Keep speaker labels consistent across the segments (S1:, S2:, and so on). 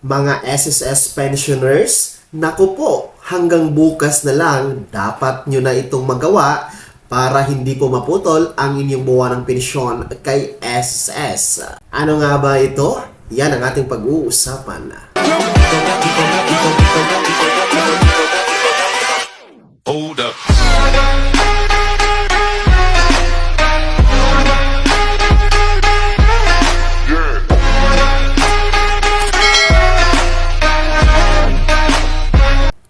S1: Mga SSS pensioners, naku po, hanggang bukas na lang dapat nyo na itong magawa para hindi po maputol ang inyong buwan ng pensyon kay SSS. Ano nga ba ito? Yan ang ating pag-uusapan.
S2: Hold up.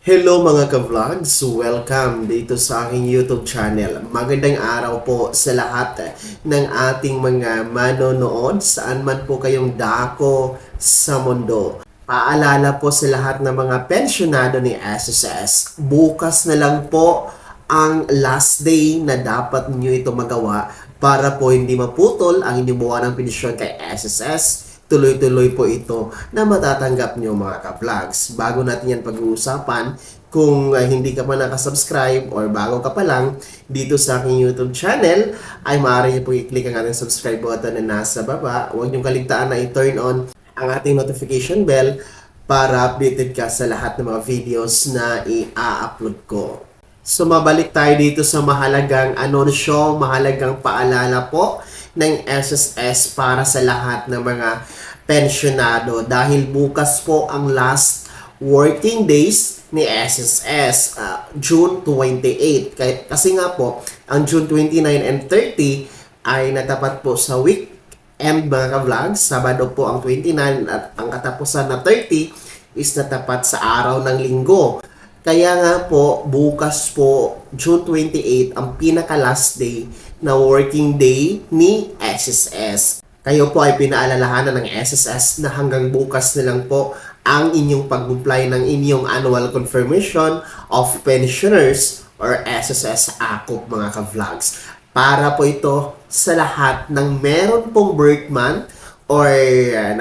S1: Hello mga ka-vlogs! Welcome dito sa aking YouTube channel. Magandang araw po sa lahat ng ating mga manonood saan man po kayong dako sa mundo. Paalala po sa lahat ng mga pensyonado ni SSS. Bukas na lang po ang last day na dapat nyo ito magawa para po hindi maputol ang inyong buwan ng pensyon kay SSS. Tuloy-tuloy po ito na matatanggap nyo mga ka-vlogs. Bago natin yan pag-uusapan, kung hindi ka pa nakasubscribe or bago ka pa lang dito sa aking YouTube channel, ay maaari nyo po i-click ang ating subscribe button na nasa baba. Huwag nyo kaligtaan na i-turn on ang ating notification bell para updated ka sa lahat ng mga videos na i-upload ko. So mabalik tayo dito sa mahalagang anunsyo, mahalagang paalala po ng SSS para sa lahat ng mga pensyonado dahil bukas po ang last working days ni SSS, June 28. Kasi nga po, ang June 29 and 30 ay natapat po sa weekend mga ka-vlogs. Sabado po ang 29 at ang katapusan na 30 is natapat sa araw ng linggo. Kaya nga po, bukas po, June 28, ang pinaka-last day na working day ni SSS. Kayo po ay pinaalalahanan ng SSS na hanggang bukas na lang po ang inyong pag-comply ng inyong annual confirmation of pensioners or SSS AKOP mga ka-vlogs. Para po ito sa lahat ng meron pong birth month or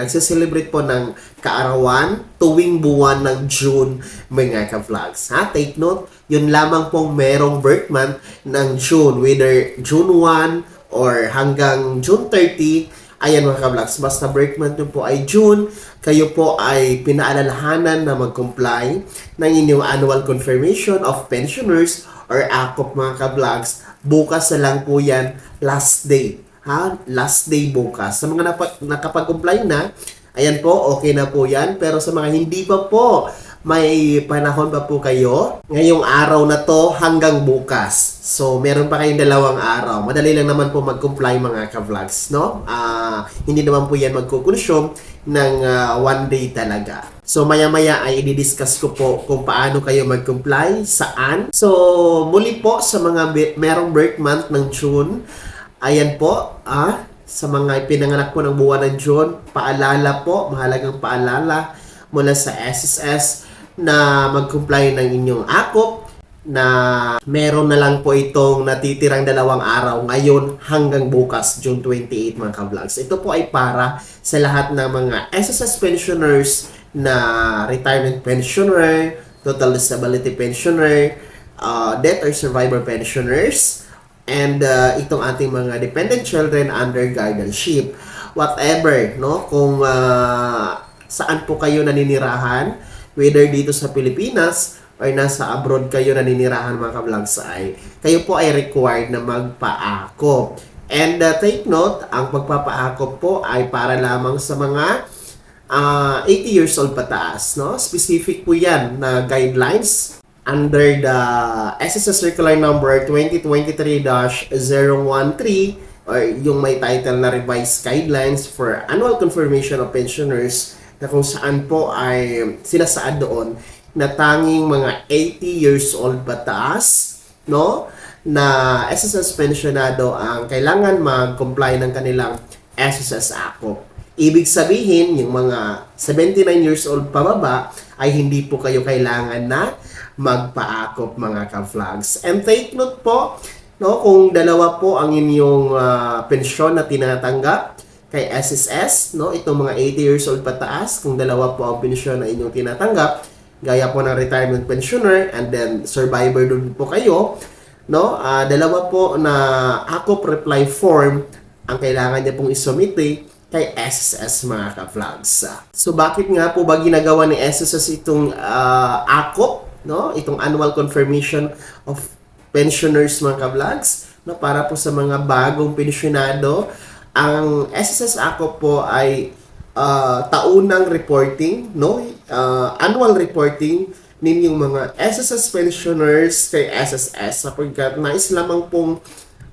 S1: nagsiselebrate po ng kaarawan tuwing buwan ng June mga ka-vlogs. Take note, yun lamang pong merong birth month ng June, whether June 1 or hanggang June 30. Ayan mga ka-vlogs, basta birth month nyo po ay June, kayo po ay pinaalalahanan na mag-comply ng inyong annual confirmation of pensioners or AKOP mga ka-vlogs. Bukas na lang po yan, last day. Last day bukas. Sa mga nakapag-comply na, ayan po, okay na po yan. Pero sa mga hindi pa po, may panahon pa po kayo. Ngayong araw na to hanggang bukas. So, meron pa kayong dalawang araw. Madali lang naman po mag-comply mga ka-vlogs, no? Hindi naman po yan magkukonsume ng one day talaga. So, maya-maya ay i-discuss ko po kung paano kayo mag-comply, saan. So, muli po sa mga merong birth month ng June, ayan po, sa mga pinanganak po ng buwan ng June, paalala po, mahalagang paalala mula sa SSS na mag-comply ng inyong AKOP na meron na lang po itong natitirang dalawang araw ngayon hanggang bukas, June 28 mga ka-vlogs. Ito po ay para sa lahat ng mga SSS pensioners na retirement pensioner, total disability pensioner, death or survivor pensioners, and itong ating mga dependent children under guardianship. Whatever, no? Kung saan po kayo naninirahan, whether dito sa Pilipinas or nasa abroad kayo naninirahan mga ka-vlogs, ay kayo po ay required na magpa-AKOP. And take note, ang pagpapa-AKOP po ay para lamang sa mga 80 years old pataas, no? Specific po yan na guidelines under the SSS Circular Number 2023-013 or yung may title na Revised Guidelines for Annual Confirmation of Pensioners na kung saan po ay sinasaad doon na tanging mga 80 years old pataas, no, na SSS pensionado ang kailangan mag-comply ng kanilang SSS AKOP. Ibig sabihin, yung mga 79 years old pababa ay hindi po kayo kailangan na magpa-AKOP mga ka-vlogs. And take note po, no, kung dalawa po ang inyong pensyon na tinatanggap kay SSS, no, itong mga 80 years old pataas, kung dalawa po ang pensyon na inyong tinatanggap, gaya po ng retirement pensioner and then survivor doon po kayo, no, dalawa po na AKOP reply form ang kailangan niya pong isumite kay SSS mga ka-vlogs. So bakit nga po ba ginagawa ni SSS itong AKOP, no? Itong Annual Confirmation of Pensioners mga ka-vlogs, no? Para po sa mga bagong pensyonado. Ang SSS AKOP po ay taunang reporting, no? Annual reporting ninyong mga SSS pensioners kay SSS sapagkat nais lamang pong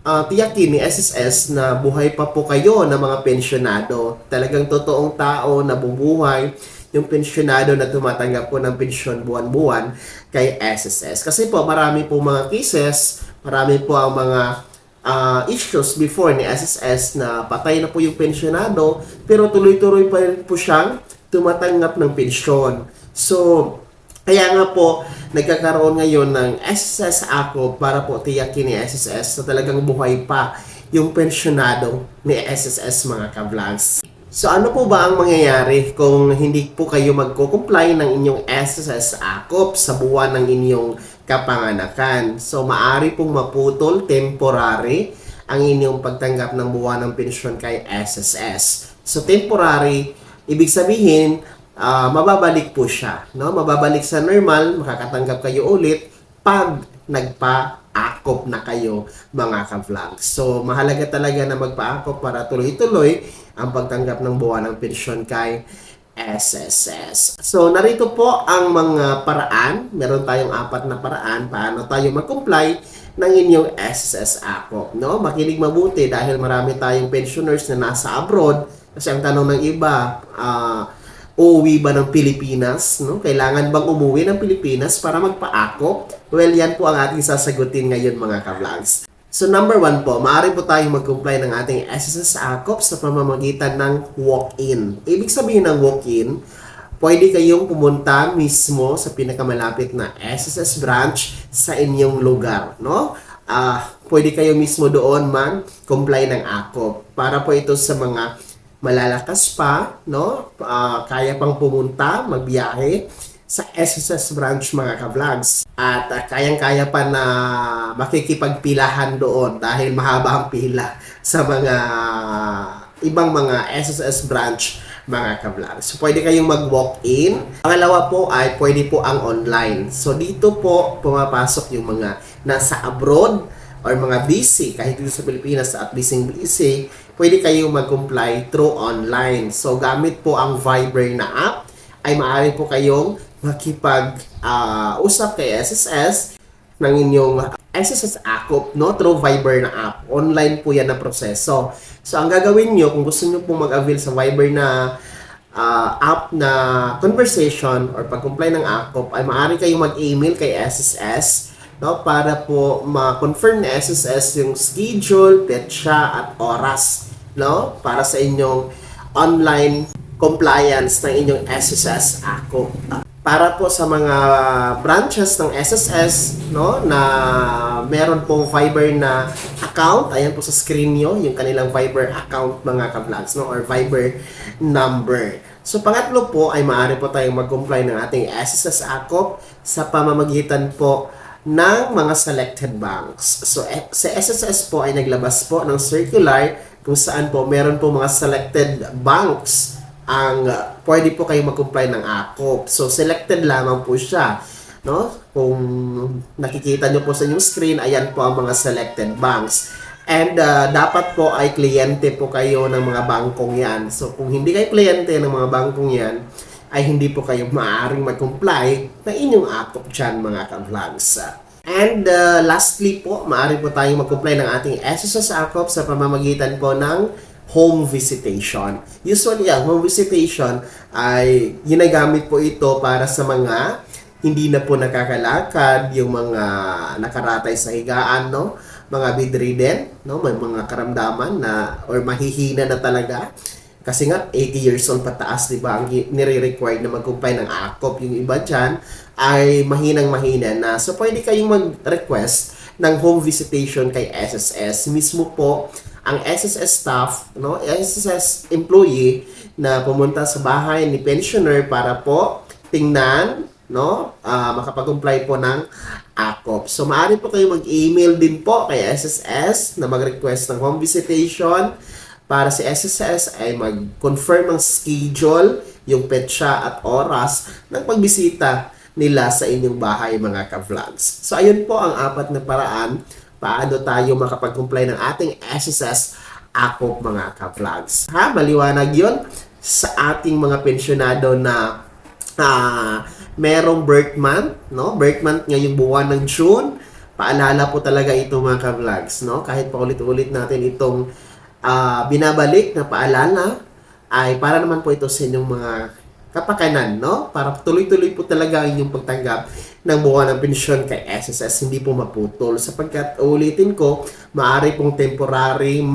S1: tiyakin ni SSS na buhay pa po kayo na mga pensyonado. Talagang totoong tao na bubuhay yung pensyonado na tumatanggap po ng pensyon buwan-buwan kay SSS. Kasi po marami po mga cases, marami po ang mga issues before ni SSS na patay na po yung pensyonado pero tuloy-tuloy pa rin po siyang tumatanggap ng pensyon. So, kaya nga po, nagkakaroon ngayon ng SSS AKOP para po tiyakin ni SSS na talagang buhay pa yung pensyonado ni SSS mga ka-vlogs. So ano po ba ang mangyayari kung hindi po kayo magko-comply ng inyong SSS AKOP sa buwan ng inyong kapanganakan? So maari pong maputol temporary ang inyong pagtanggap ng buwan ng pensyon kay SSS. So temporary, ibig sabihin, mababalik po siya, no? Mababalik sa normal, makakatanggap kayo ulit pag nagpa-akop na kayo mga ka-vlogs. So, mahalaga talaga na magpa-akop para tuloy-tuloy ang pagtanggap ng buwan ng pensyon kay SSS. So, narito po ang mga paraan. Meron tayong 4 na paraan paano tayo mag-comply ng inyong SSS AKOP, no? Makinig mabuti dahil marami tayong pensioners na nasa abroad. Kasi ang tanong ng iba, uuwi ba ng Pilipinas? No? Kailangan bang umuwi ng Pilipinas para magpa-akop? Well, yan po ang ating sasagutin ngayon mga ka-vlogs. So number 1 po, maaari po tayong mag-comply ng ating SSS AKOP sa pamamagitan ng walk-in. Ibig sabihin ng walk-in, pwede kayong pumunta mismo sa pinakamalapit na SSS branch sa inyong lugar. No? Pwede kayo mismo doon mag-comply ng AKOP. Para po ito sa mga malalakas pa, no? Kaya pang pumunta, magbiyahe sa SSS branch mga ka-vlogs. At kayang-kaya pa na makikipagpilahan doon dahil mahaba ang pila sa mga ibang mga SSS branch mga ka-vlogs. So, pwede kayong mag-walk-in. Pangalawa po ay pwede po ang online. So, dito po pumapasok yung mga nasa abroad or mga busy, kahit dito sa Pilipinas at busy, pwede kayong mag-comply through online. So, gamit po ang Viber na app, ay maaari po kayong makipag-usap kay SSS ng inyong SSS AKOP, no? Through Viber na app. Online po yan na proseso. So, ang gagawin nyo, kung gusto nyo pong mag-avail sa Viber na app na conversation or pag-comply ng AKOP, ay maaari kayong mag-email kay SSS, no, para po ma-confirm ni SSS yung schedule, petsa at oras, no, para sa inyong online compliance ng inyong SSS AKOP. Para po sa mga branches ng SSS, no, na meron pong Viber na account, ayan po sa screen nyo, yung kanilang Viber account mga ka-vlogs, no, or Viber number. So, pangatlo po ay maaari po tayong mag-comply ng ating SSS AKOP sa pamamagitan po ng mga selected banks. So, sa SSS po ay naglabas po ng circular kung saan po meron po mga selected banks ang pwede po kayo mag-comply ng AKOP. So, selected lamang po siya. No? Kung nakikita nyo po sa inyong screen, ayan po ang mga selected banks. And dapat po ay kliyente po kayo ng mga bangkong yan. So, kung hindi kayo kliyente ng mga bangkong yan, ay hindi po kayo maaaring mag-comply na inyong AKOP dyan mga ka-vlogs. And lastly po, maaari po tayong mag-comply ng ating SSS AKOP sa pamamagitan po ng home visitation. Usually, ang home visitation ay ginagamit po ito para sa mga hindi na po nakakalakad, yung mga nakaratay sa higaan, no? Mga bedridden, no? May mga karamdaman na or mahihina na talaga. Kasi nga, 80 years old pataas, di ba, ang nire-required na mag-comply ng AKOP. Yung iba dyan ay mahinang-mahina na. So, pwede kayong mag-request ng home visitation kay SSS. Mismo po, ang SSS staff, no, SSS employee na pumunta sa bahay ni pensioner para po tingnan, no, makapag-comply po ng AKOP. So, maaari po kayo mag-email din po kay SSS na mag-request ng home visitation para si SSS ay mag-confirm ng schedule, yung petsa at oras ng pagbisita nila sa inyong bahay mga ka-vlogs. So ayun po ang apat na paraan paano tayo makapag-comply ng ating SSS AKOP mga ka-vlogs. Ha, maliwanag yun sa ating mga pensyonado na merong birth month, no? Birth month ngayong buwan ng June. Paalala po talaga ito mga ka-vlogs, no? Kahit pa ulit-ulit natin itong binabalik na paalala, ay para naman po ito sa inyong mga kapakanan, no? Para tuloy-tuloy po talaga ang inyong pagtanggap ng buwan ng pensyon kay SSS, hindi po maputol. Sapagkat, ulitin ko, maaari pong temporary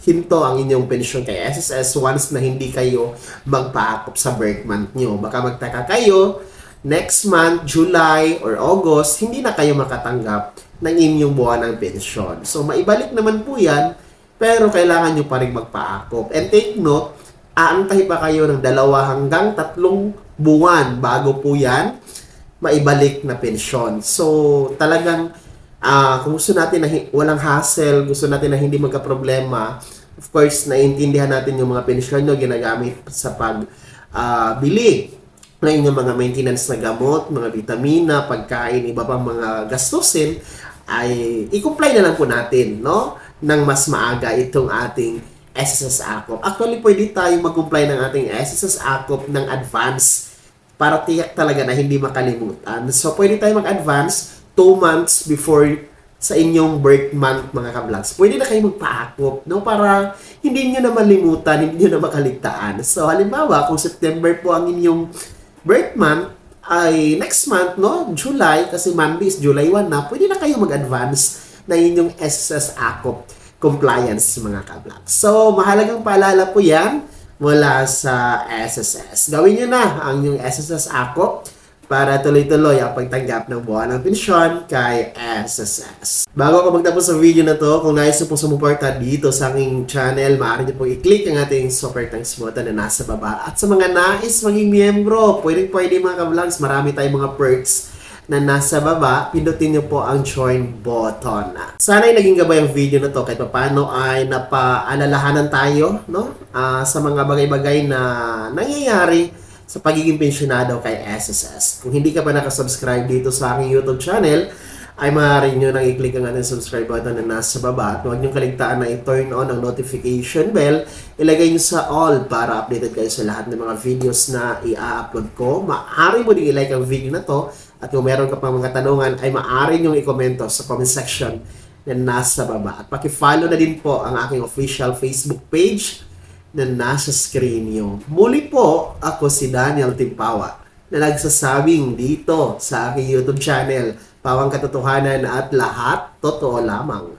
S1: hinto ang inyong pensyon kay SSS once na hindi kayo magpa-akop sa birth month nyo. Baka magtaka kayo, next month, July or August, hindi na kayo makatanggap ng inyong buwan ng pensyon. So, maibalik naman po yan, pero kailangan nyo pa rin magpa-akop. And take note, aantay pa kayo ng 2 hanggang 3 buwan bago po yan maibalik na pensyon. So, talagang kung gusto natin na walang hassle, gusto natin na hindi magka-problema, of course, naiintindihan natin yung mga pensyon nyo ginagamit sa pagbili na inyong mga maintenance na gamot, mga vitamina, pagkain, iba pang mga gastusin, ay i-comply na lang po natin, no? Nang mas maaga itong ating SSS AKOP. Actually, pwede tayong mag-comply ng ating SSS AKOP ng advance para tiyak talaga na hindi makalimutan. So, pwede tayo mag-advance 2 months before sa inyong birth month, mga ka-vlogs. Pwede na kayo magpa-akop, no? Para hindi nyo na malimutan, hindi nyo na makaligtaan. So, halimbawa, kung September po ang inyong birth month, ay next month, no? July, kasi Monday is July 1 na, pwede na kayo mag-advance na inyong SSS AKOP compliance, mga ka-vlogs. So, mahalagang paalala po yan mula sa SSS. Gawin nyo na ang inyong SSS AKOP para tuloy-tuloy ang pagtanggap ng buwan ng pensyon kay SSS. Bago ako magtapos sa video na to, kung nais nyo pong sumuporta dito sa aking channel, maaari nyo pong i-click ang ating super thanks button na nasa baba. At sa mga nais maging miyembro, pwede mga ka-vlogs, marami tayong mga perks na nasa baba, pindutin nyo po ang join button. Sana ay naging gabay ang video na to kahit paano ay napaalalahanan tayo, no? Sa mga bagay-bagay na nangyayari sa pagiging pensyonado kay SSS. Kung hindi ka pa nakasubscribe dito sa aking YouTube channel, ay maaari nyo nang i-click ang ating subscribe button na nasa baba at huwag nyo kaligtaan na i-turn on ang notification bell. Ilagay nyo sa all para updated kayo sa lahat ng mga videos na i-upload ko. Maaari mo din i-like ang video na to at kung meron ka pang mga tanungan ay maaari nyo i-komento sa comment section na nasa baba. At paki-follow na din po ang aking official Facebook page na nasa screen nyo. Muli po, ako si Daniel Timpawa na nagsasabing dito sa aking YouTube channel, Pawang Katotohanan at lahat totoo lamang.